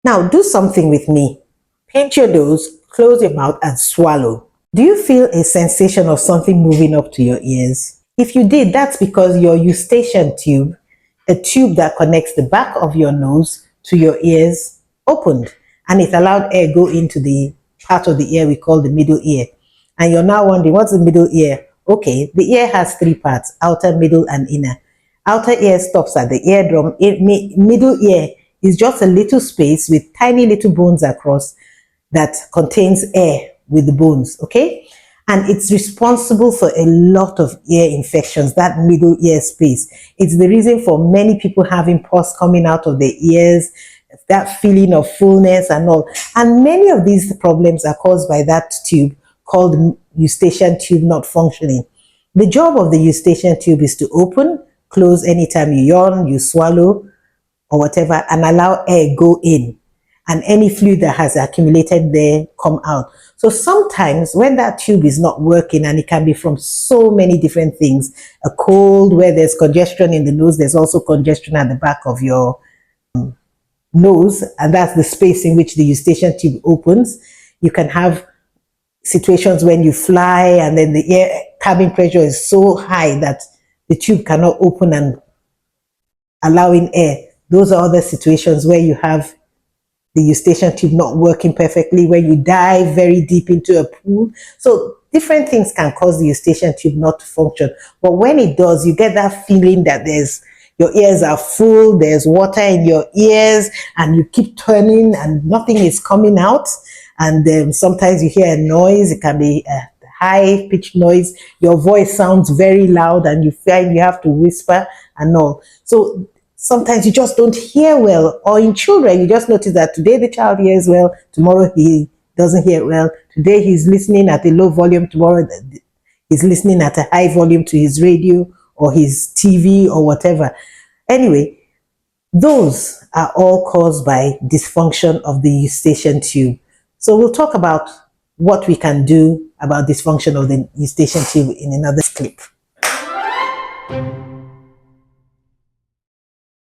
Now do something with me. Pinch your nose, close your mouth and swallow. Do you feel a sensation of something moving up to your ears? If you did, that's because your eustachian tube, a tube that connects the back of your nose to your ears, opened, and it allowed air go into the part of the ear we call the middle ear. And you're now wondering, what's the middle ear? Okay, the ear has three parts: outer, middle, and inner. Outer ear stops at the eardrum. Middle ear is just a little space with tiny little bones across that contains air with the bones, okay? And it's responsible for a lot of ear infections, that middle ear space. It's the reason for many people having pus coming out of their ears, that feeling of fullness and all. And many of these problems are caused by that tube called eustachian tube not functioning. The job of the eustachian tube is to open, close anytime you yawn, you swallow, or whatever, and allow air go in, and any fluid that has accumulated there come out. So sometimes when that tube is not working, and it can be from so many different things, a cold where there's congestion in the nose, there's also congestion at the back of your nose, and that's the space in which the eustachian tube opens. You can have situations when you fly and then the air cabin pressure is so high that the tube cannot open and allow in air. Those are other situations where you have the eustachian tube not working perfectly, when you dive very deep into a pool. So different things can cause the eustachian tube not to function. But when it does, you get that feeling that your ears are full, there's water in your ears, and you keep turning and nothing is coming out. And sometimes you hear a noise. It can be a high-pitched noise. Your voice sounds very loud and you feel you have to whisper and all. So sometimes you just don't hear well. Or in children, you just notice that today the child hears well, tomorrow he doesn't hear well. Today he's listening at a low volume, tomorrow he's listening at a high volume to his radio or his TV or whatever. Anyway, those are all caused by dysfunction of the eustachian tube. So we'll talk about what we can do about dysfunction of the eustachian tube in another clip.